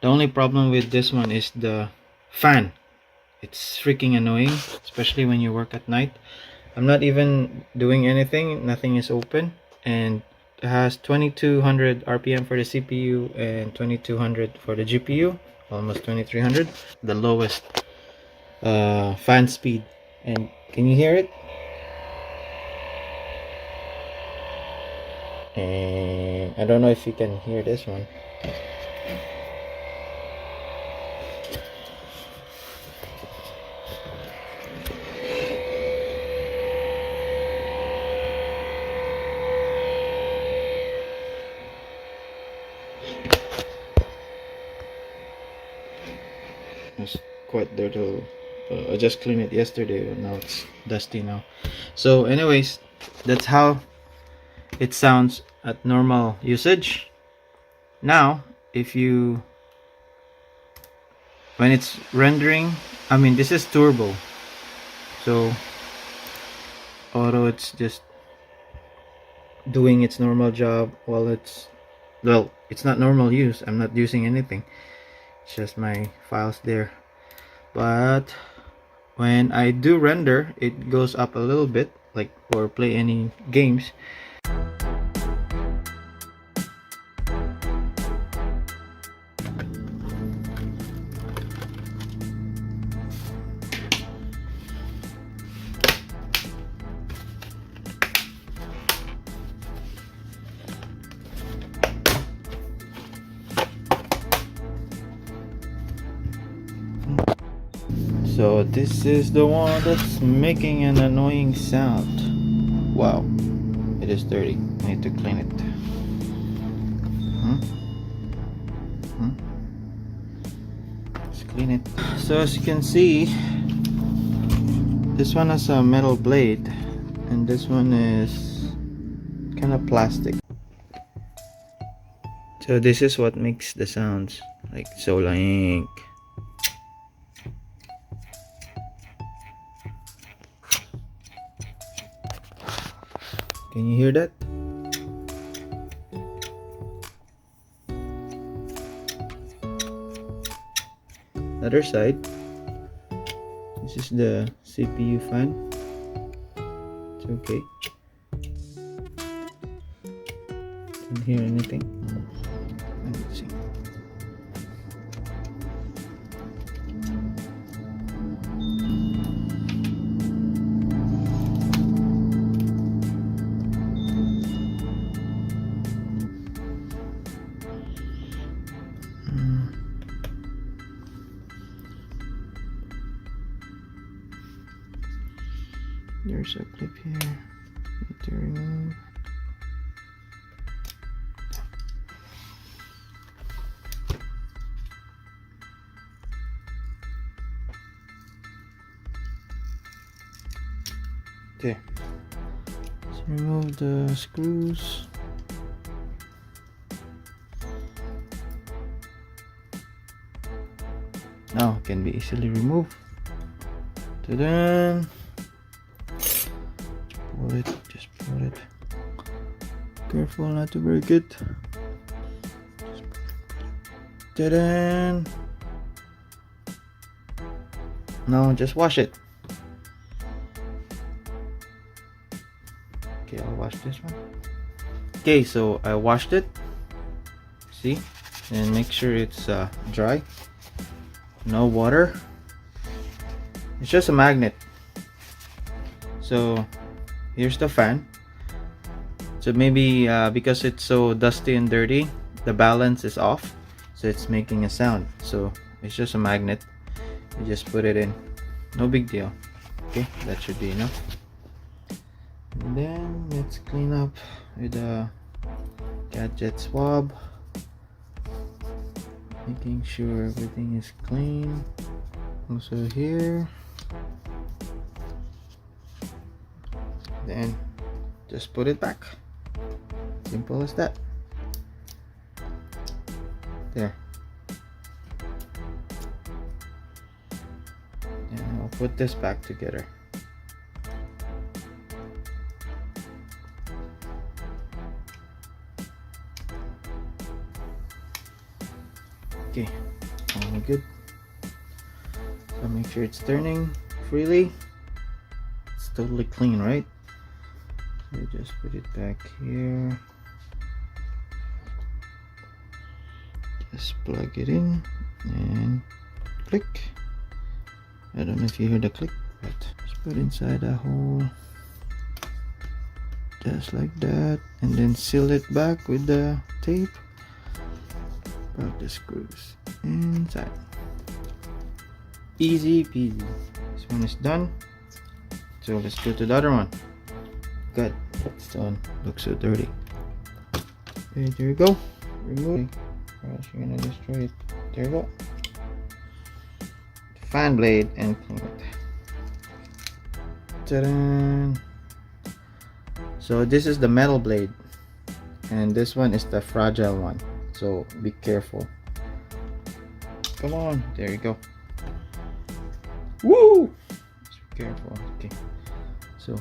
The only problem with this one is the fan. It's freaking annoying, especially when you work at night. I'm not even doing anything, nothing is open, and it has 2200 RPM for the CPU and 2200 for the GPU, almost 2300, the lowest fan speed. And can you hear it? And I don't know if you can hear this one. It's quite dirty. I just cleaned it yesterday, but now it's dusty now. So anyways, that's how it sounds at normal usage. Now if you, when it's rendering, I mean this is turbo, so auto, it's just doing its normal job while it's, well, it's not normal use. I'm not using anything, it's just my files there. But when I do render, it goes up a little bit, like, or play any games. So this is the one that's making an annoying sound. Wow, it is dirty. I need to clean it. Let's clean it. So as you can see, this one has a metal blade and this one is kind of plastic. So this is what makes the sounds like Solar Ink. Can you hear that? Other side. This is the CPU fan. It's okay. Can't hear anything. Let's see. There's a clip here. Need to remove. There. Let's remove the screws. Now it can be easily removed. Ta-da! Pull it, just pull it. Careful not to break it. Ta-da! Now just wash it. Okay, I'll wash this one. Okay, so I washed it. See? And make sure it's dry. No water. It's just a magnet. So here's the fan. So maybe because it's so dusty and dirty, the balance is off, so it's making a sound. So it's just a magnet. You just put it in. No big deal. Okay, that should be enough. And then let's clean up with a gadget swab, making sure everything is clean. Also here. Then just put it back. Simple as that. There. And I'll put this back together. Okay, all good. So make sure it's turning freely. It's totally clean, right? So just put it back here. Just plug it in and click. I don't know if you hear the click, but just put inside a hole. Just like that, and then seal it back with the tape. Put the screws inside. Easy peasy. This one is done. So let's go to the other one. Good. This one looks so dirty. Okay, there you go. Remove it. Or else you're gonna destroy it. There you go. Fan blade and clean it. Ta-da! So this is the metal blade, and this one is the fragile one. So be careful. Come on, there you go. Woo! Just be careful. Okay. So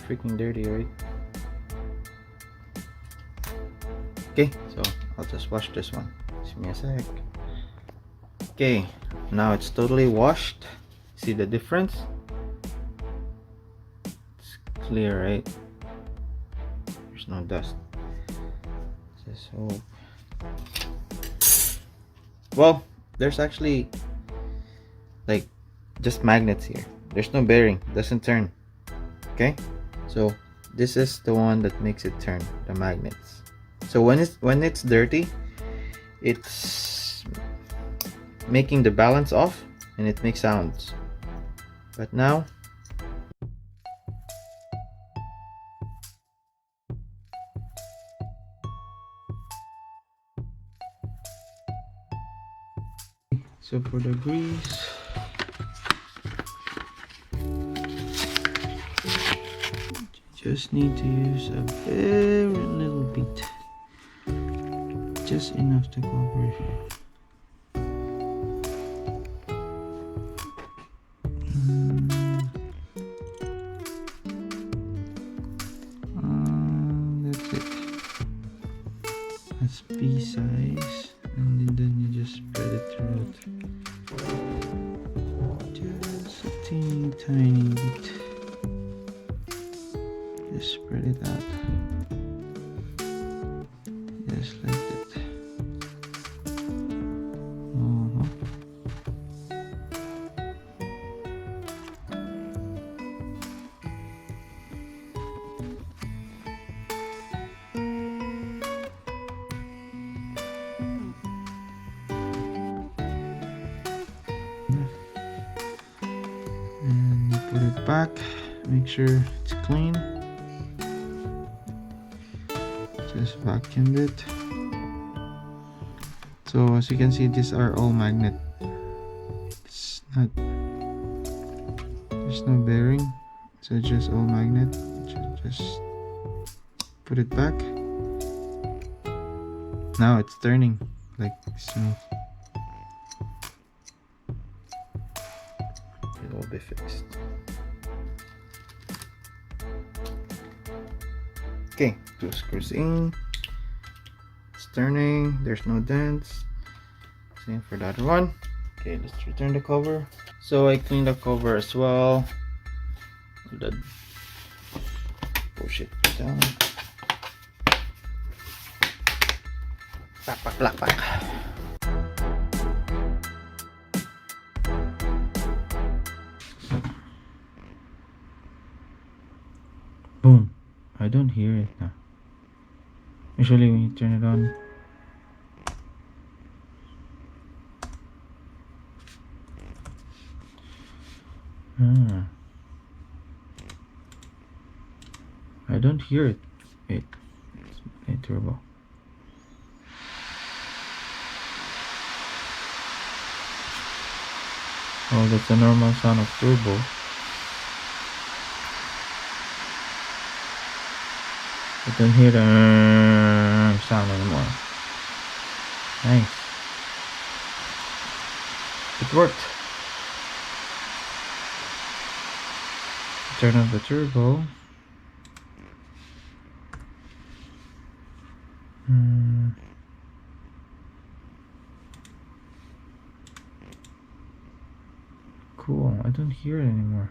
freaking dirty, right? Okay, so I'll just wash this one. Give me a sec. Okay, now it's totally washed. See the difference? It's clear, right? There's no dust. Just hope. Well, there's actually like just magnets here. There's no bearing, doesn't turn. Okay, so this is the one that makes it turn, the magnets. So when it's dirty, it's making the balance off and it makes sounds. But now so for the grease, just need to use a very little bit, just enough to cover it. That's it. That's pea size, and then you just spread it throughout. Just a teeny tiny bit. Just spread it out. Just like that. And you put it back, make sure it's clean. Just vacuumed it. So as you can see, these are all magnet. It's not, there's no bearing, so just all magnet. Just put it back. Now it's turning like smooth. It will be fixed. Okay, two screws in. It's turning. There's no dents. Same for the other one. Okay, let's return the cover. So I cleaned the cover as well. Push it down. Pack, pack, pack, pack. Boom. I don't hear it now. Usually when you turn it on, I don't hear it. Wait, it's turbo. Oh, that's the normal sound of turbo. I don't hear the sound anymore. Nice. It worked. Turn on the turbo. Cool, I don't hear it anymore.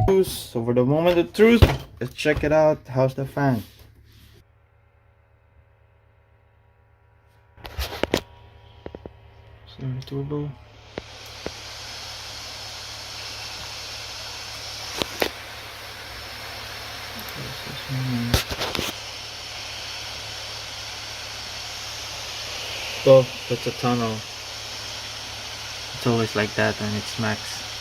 So for the moment of truth, let's check it out. How's the fan? So turbo. Oh, that's a tunnel. It's always like that when it's max.